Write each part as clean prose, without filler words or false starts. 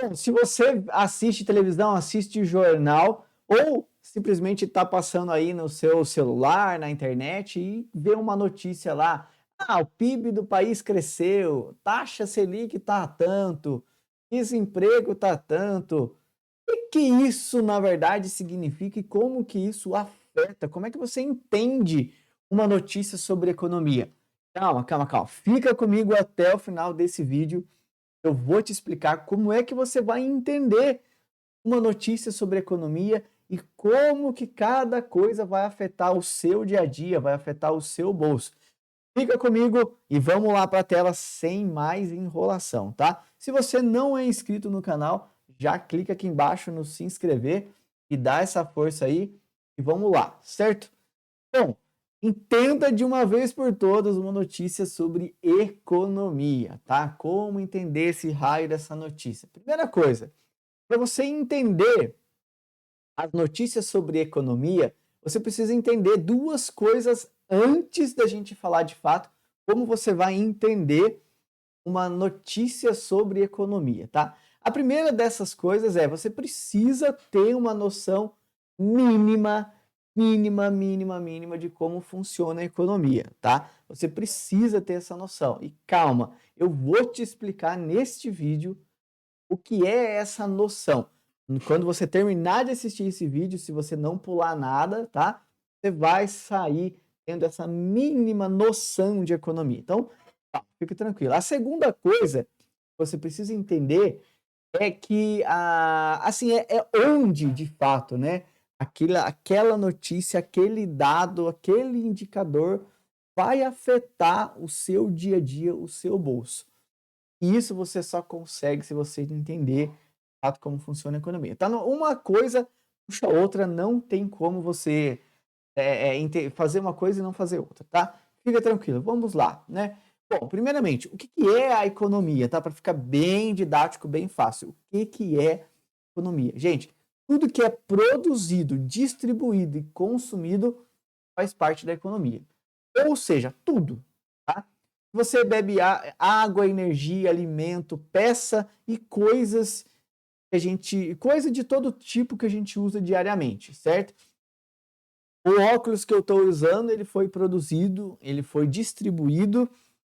Bom, se você assiste televisão, assiste jornal, ou simplesmente está passando aí no seu celular, na internet e vê uma notícia lá, o PIB do país cresceu, taxa Selic está tanto, desemprego está tanto. O que isso, na verdade, significa e como que isso afeta? Como é que você entende uma notícia sobre economia? Calma, calma, calma. Fica comigo até o final desse vídeo. Eu vou te explicar como é que você vai entender uma notícia sobre economia e como que cada coisa vai afetar o seu dia a dia, vai afetar o seu bolso. Fica comigo e vamos lá para a tela sem mais enrolação, tá? Se você não é inscrito no canal, já clica aqui embaixo no se inscrever e dá essa força aí e vamos lá, certo? Bom, entenda de uma vez por todas uma notícia sobre economia, tá? Como entender esse raio dessa notícia? Primeira coisa, para você entender as notícias sobre economia, você precisa entender duas coisas antes da gente falar de fato como você vai entender uma notícia sobre economia, tá? A primeira dessas coisas é você precisa ter uma noção mínima de como funciona a economia, tá? Você precisa ter essa noção. E calma, eu vou te explicar neste vídeo o que é essa noção. Quando você terminar de assistir esse vídeo, se você não pular nada, tá? Você vai sair tendo essa mínima noção de economia. Então, tá, fique tranquilo. A segunda coisa que você precisa entender é que assim é onde de fato, né? Aquela notícia, aquele dado, aquele indicador vai afetar o seu dia a dia, o seu bolso. E isso você só consegue se você entender de fato como funciona a economia. Tá? Uma coisa puxa a outra, não tem como você fazer uma coisa e não fazer outra, tá? Fica tranquilo, vamos lá, né? Bom, primeiramente, o que é a economia, tá? Para ficar bem didático, bem fácil. O que é economia? Gente, tudo que é produzido, distribuído e consumido faz parte da economia. Ou seja, tudo, tá? Você bebe água, energia, alimento, peça e coisas que coisa de todo tipo que a gente usa diariamente, certo? O óculos que eu estou usando, ele foi produzido, ele foi distribuído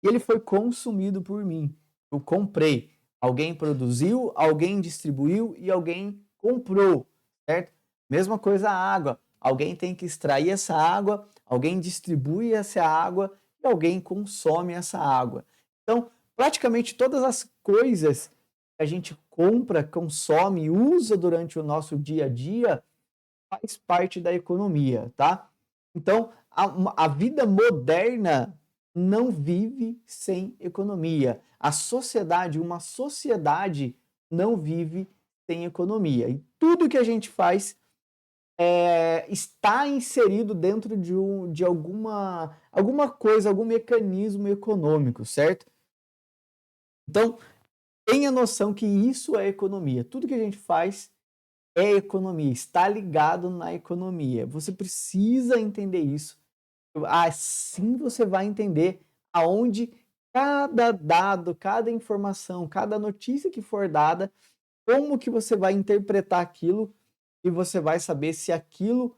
e ele foi consumido por mim. Eu comprei. Alguém produziu, alguém distribuiu e alguém comprou, certo? Mesma coisa a água. Alguém tem que extrair essa água, alguém distribui essa água e alguém consome essa água. Então, praticamente todas as coisas que a gente compra, consome, usa durante o nosso dia a dia, faz parte da economia, tá? Então, a vida moderna não vive sem economia. Uma sociedade não vive sem economia. E tudo que a gente faz está inserido dentro de alguma coisa, algum mecanismo econômico, certo? Então, tenha noção que isso é economia. Tudo que a gente faz é economia, está ligado na economia. Você precisa entender isso. Assim você vai entender aonde cada dado, cada informação, cada notícia que for dada, como que você vai interpretar aquilo e você vai saber se aquilo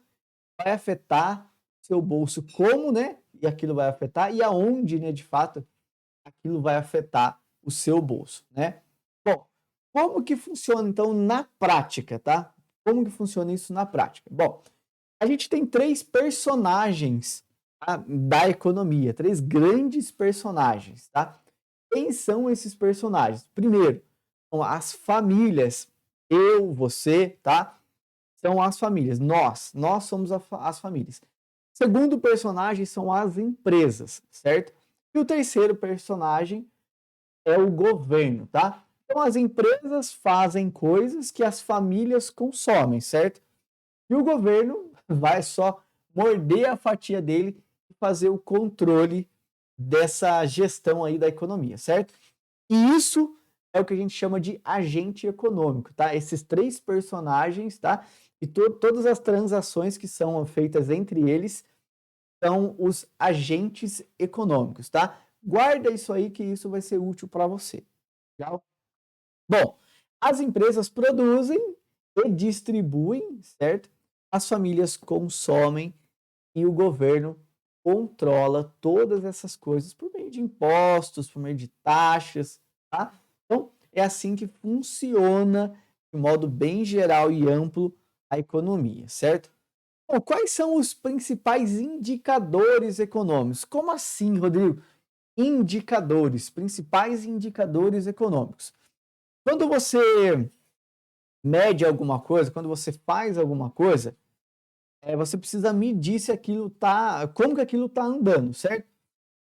vai afetar seu bolso, como, né? E aquilo vai afetar e aonde, né, de fato, aquilo vai afetar o seu bolso, né? Bom, como que funciona então na prática, tá? Como que funciona isso na prática? Bom, a gente tem três personagens, tá, da economia, três grandes personagens, tá? Quem são esses personagens? Primeiro, são as famílias. Eu, você, tá? São as famílias. Nós somos as famílias. Segundo personagem são as empresas, certo? E o terceiro personagem é o governo, tá? Então as empresas fazem coisas que as famílias consomem, certo? E o governo vai só morder a fatia dele e fazer o controle dessa gestão aí da economia, certo? E isso é o que a gente chama de agente econômico, tá? Esses três personagens, tá? E todas as transações que são feitas entre eles são os agentes econômicos, tá? Guarda isso aí que isso vai ser útil para você. Legal? Bom, As empresas produzem e distribuem, certo? As famílias consomem e o governo controla todas essas coisas por meio de impostos, por meio de taxas, tá? Então, é assim que funciona, de modo bem geral e amplo, a economia, certo? Bom, quais são os principais indicadores econômicos? Como assim, Rodrigo? Indicadores, principais indicadores econômicos. Quando você mede alguma coisa, quando você faz alguma coisa, você precisa medir se aquilo tá, como que aquilo está andando, certo?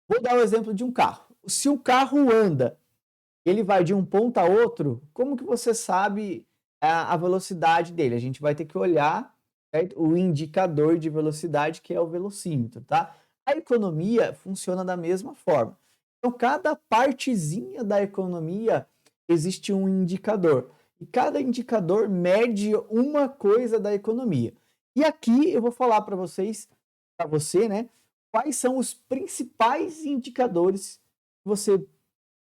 Vou dar o exemplo de um carro. Se o carro anda, ele vai de um ponto a outro, como que você sabe a velocidade dele? A gente vai ter que olhar, certo? O indicador de velocidade, que é o velocímetro, tá? A economia funciona da mesma forma. Então, cada partezinha da economia existe um indicador. E cada indicador mede uma coisa da economia. E aqui eu vou falar para vocês, para você, né? Quais são os principais indicadores que você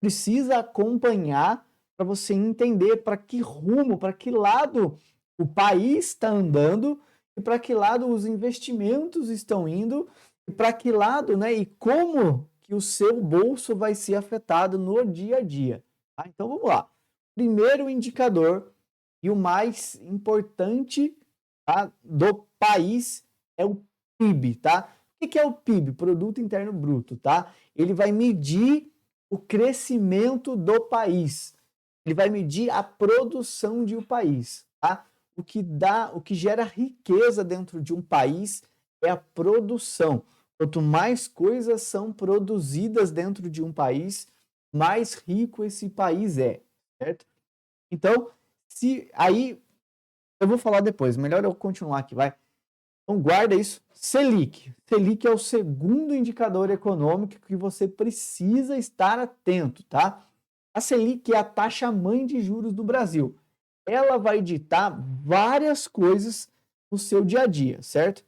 precisa acompanhar para você entender para que rumo, para que lado o país está andando e para que lado os investimentos estão indo e para que lado, né, e como que o seu bolso vai ser afetado no dia a dia. Tá? Então vamos lá. Primeiro indicador e o mais importante, tá, do país é o PIB, tá? O que é o PIB? Produto Interno Bruto, tá? Ele vai medir o crescimento do país. Ele vai medir a produção de um país, tá? O que gera riqueza dentro de um país é a produção. Quanto mais coisas são produzidas dentro de um país, mais rico esse país é, certo? Então, se aí eu vou falar depois, melhor eu continuar aqui, vai. Então guarda isso. Selic. Selic é o segundo indicador econômico que você precisa estar atento, tá? A Selic é a taxa mãe de juros do Brasil. Ela vai ditar várias coisas no seu dia a dia, certo?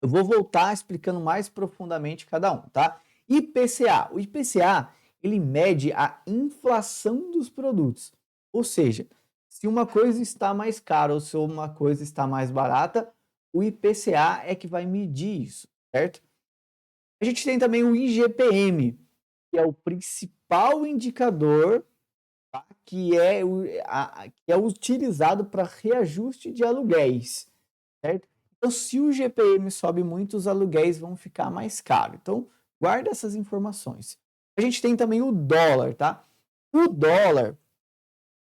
Eu vou voltar explicando mais profundamente cada um, tá? IPCA. O IPCA, ele mede a inflação dos produtos. Ou seja, se uma coisa está mais cara ou se uma coisa está mais barata, o IPCA é que vai medir isso, certo? A gente tem também o IGPM, que é o principal indicador, tá? Que é utilizado para reajuste de aluguéis, certo? Então, se o GPM sobe muito, os aluguéis vão ficar mais caros. Então, guarda essas informações. A gente tem também o dólar, tá? O dólar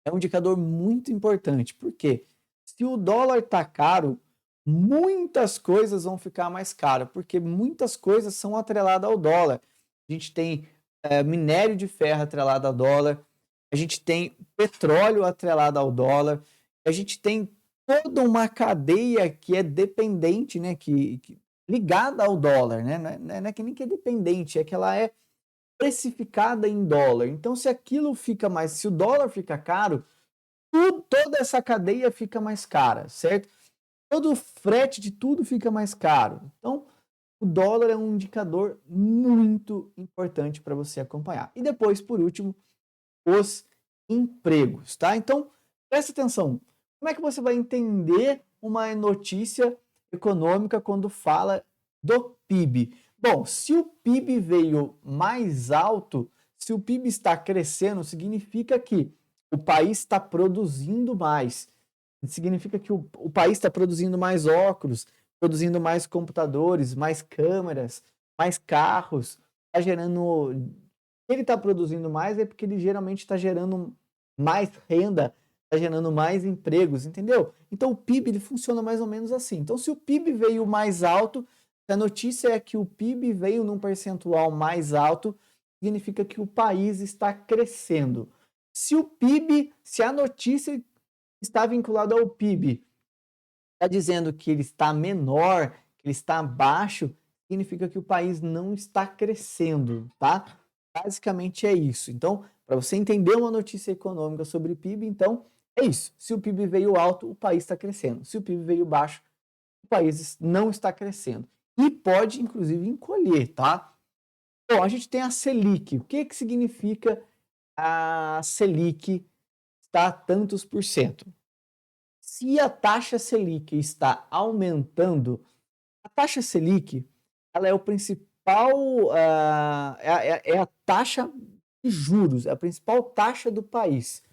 é um indicador muito importante, porque se o dólar está caro, muitas coisas vão ficar mais caras, porque muitas coisas são atreladas ao dólar. A gente tem minério de ferro atrelado ao dólar, a gente tem petróleo atrelado ao dólar, a gente tem toda uma cadeia que é dependente, né, que ligada ao dólar, né? Não é que nem que é dependente, é que ela é precificada em dólar. Então, se o dólar fica caro, toda essa cadeia fica mais cara, certo? Todo o frete de tudo fica mais caro. Então, o dólar é um indicador muito importante para você acompanhar. E depois, por último, os empregos, tá? Então, presta atenção. Como é que você vai entender uma notícia econômica quando fala do PIB? Bom, se o PIB veio mais alto, se o PIB está crescendo, significa que o país está produzindo mais. Significa que o país está produzindo mais óculos, produzindo mais computadores, mais câmeras, mais carros, está gerando. Ele está produzindo mais é porque ele geralmente está gerando mais renda, está gerando mais empregos, entendeu? Então o PIB ele funciona mais ou menos assim. Então, se o PIB veio mais alto, se a notícia é que o PIB veio num percentual mais alto, significa que o país está crescendo. Se a notícia está vinculada ao PIB, está dizendo que ele está menor, que ele está abaixo, significa que o país não está crescendo, tá? Basicamente é isso. Então, para você entender uma notícia econômica sobre PIB, então é isso. Se o PIB veio alto, o país está crescendo. Se o PIB veio baixo, o país não está crescendo. E pode, inclusive, encolher, tá? Bom, a gente tem a Selic. O que significa a Selic? está a tantos por cento. Se a taxa Selic está aumentando, a taxa Selic, ela é o principal, é a taxa de juros, é a principal taxa do país.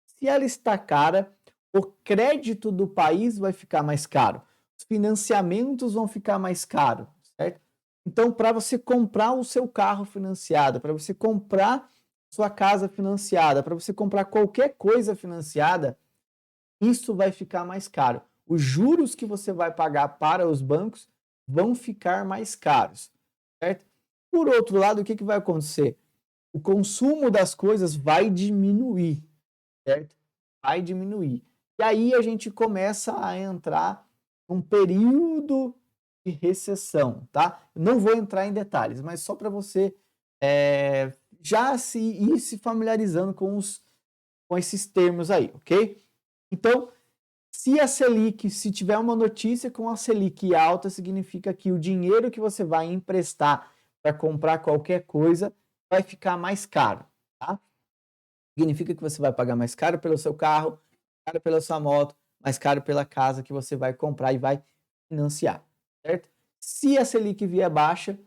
Se ela está cara, o crédito do país vai ficar mais caro, os financiamentos vão ficar mais caros, certo? Então, para você comprar o seu carro financiado, para você comprar sua casa financiada, para você comprar qualquer coisa financiada, isso vai ficar mais caro. Os juros que você vai pagar para os bancos vão ficar mais caros, certo? Por outro lado, o que vai acontecer? O consumo das coisas vai diminuir, certo? Vai diminuir. E aí a gente começa a entrar num período de recessão, tá? Não vou entrar em detalhes, mas só para você já ir se familiarizando com esses termos aí, ok? Então, se a Selic, se tiver uma notícia com a Selic alta, significa que o dinheiro que você vai emprestar para comprar qualquer coisa vai ficar mais caro, tá? Significa que você vai pagar mais caro pelo seu carro, mais caro pela sua moto, mais caro pela casa que você vai comprar e vai financiar, certo? Se a Selic vier baixa,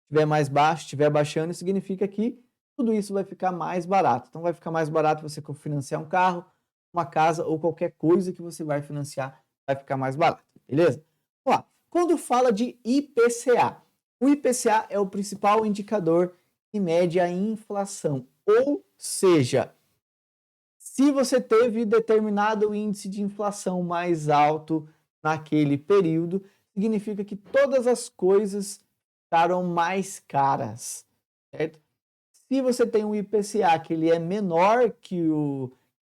estiver mais baixo, estiver baixando, significa que tudo isso vai ficar mais barato. Então vai ficar mais barato você financiar um carro, uma casa ou qualquer coisa que você vai financiar, vai ficar mais barato, beleza? Vamos lá. Quando fala de IPCA, o IPCA é o principal indicador que mede a inflação, ou seja, se você teve determinado índice de inflação mais alto naquele período, significa que todas as coisas ficaram mais caras, certo? Se você tem um IPCA que ele é menor que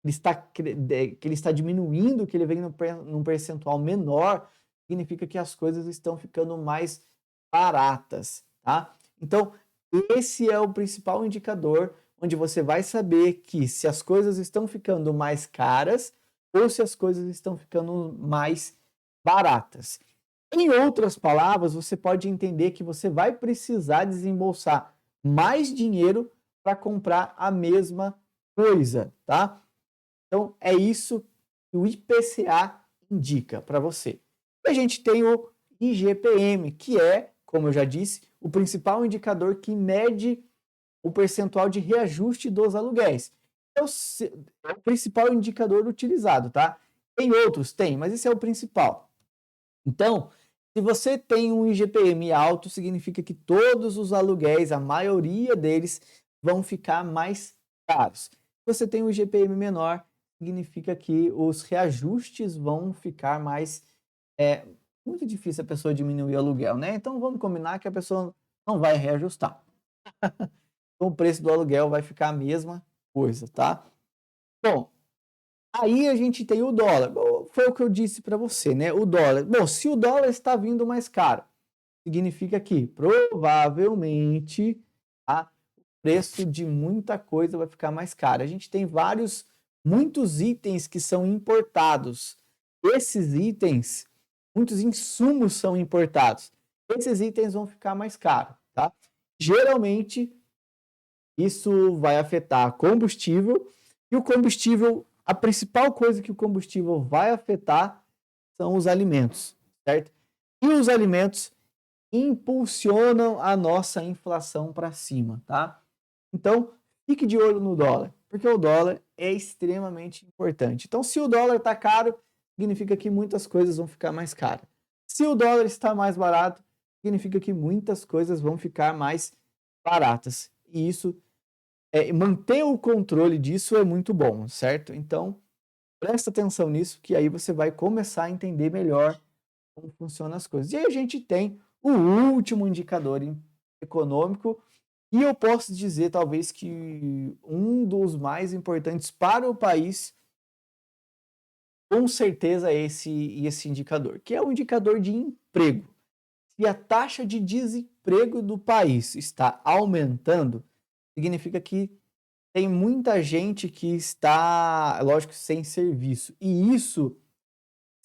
ele está diminuindo, que ele vem num percentual menor, significa que as coisas estão ficando mais baratas, tá? Então, esse é o principal indicador onde você vai saber que se as coisas estão ficando mais caras ou se as coisas estão ficando mais baratas. Em outras palavras, você pode entender que você vai precisar desembolsar mais dinheiro para comprar a mesma coisa, tá? Então, é isso que o IPCA indica para você. E a gente tem o IGPM, que é, como eu já disse, o principal indicador que mede o percentual de reajuste dos aluguéis. É o principal indicador utilizado, tá? Tem outros? Tem, mas esse é o principal. Então, se você tem um IGPM alto, significa que todos os aluguéis, a maioria deles, vão ficar mais caros. Se você tem um IGPM menor, significa que os reajustes vão ficar mais... muito difícil a pessoa diminuir o aluguel, né? Então, vamos combinar que a pessoa não vai reajustar. Então, o preço do aluguel vai ficar a mesma coisa, tá? Bom, aí a gente tem o dólar. Foi o que eu disse para você, né? O dólar. Bom, se o dólar está vindo mais caro, significa que provavelmente o preço de muita coisa vai ficar mais caro. A gente tem muitos itens que são importados. Esses itens, muitos insumos são importados. Esses itens vão ficar mais caros, tá? Geralmente, isso vai afetar combustível e o combustível, a principal coisa que o combustível vai afetar são os alimentos, certo? E os alimentos impulsionam a nossa inflação para cima, tá? Então, fique de olho no dólar, porque o dólar é extremamente importante. Então, se o dólar está caro, significa que muitas coisas vão ficar mais caras. Se o dólar está mais barato, significa que muitas coisas vão ficar mais baratas. E isso, manter o controle disso é muito bom, certo? Então, presta atenção nisso, que aí você vai começar a entender melhor como funcionam as coisas. E aí a gente tem o último indicador econômico, e eu posso dizer, talvez, que um dos mais importantes para o país, com certeza, é esse indicador, que é o indicador de emprego. Se a taxa de desemprego do país está aumentando, significa que tem muita gente que está, lógico, sem serviço. E isso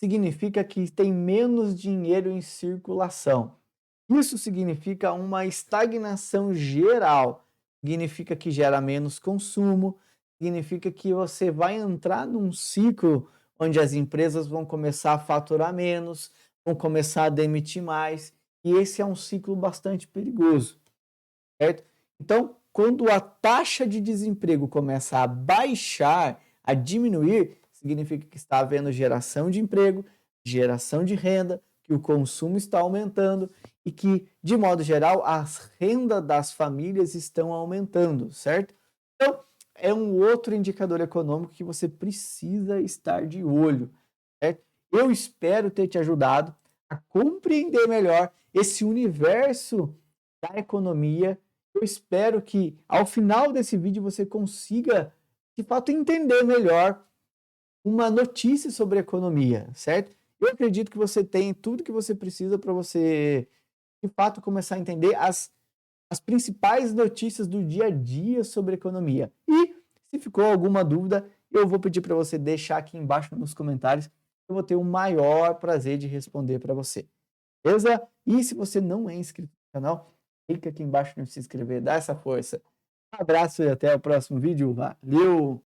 significa que tem menos dinheiro em circulação. Isso significa uma estagnação geral. Significa que gera menos consumo, significa que você vai entrar num ciclo onde as empresas vão começar a faturar menos, vão começar a demitir mais, e esse é um ciclo bastante perigoso, certo? Então, quando a taxa de desemprego começa a baixar, a diminuir, significa que está havendo geração de emprego, geração de renda, que o consumo está aumentando e que, de modo geral, as rendas das famílias estão aumentando, certo? Então, é um outro indicador econômico que você precisa estar de olho, certo? Eu espero ter te ajudado a compreender melhor esse universo da economia. Eu espero que ao final desse vídeo você consiga, de fato, entender melhor uma notícia sobre economia, certo? Eu acredito que você tem tudo que você precisa para você, de fato, começar a entender as principais notícias do dia a dia sobre economia. E se ficou alguma dúvida, eu vou pedir para você deixar aqui embaixo nos comentários. Eu vou ter o maior prazer de responder para você. Beleza? E se você não é inscrito no canal, clica aqui embaixo no se inscrever, dá essa força. Um abraço e até o próximo vídeo. Valeu!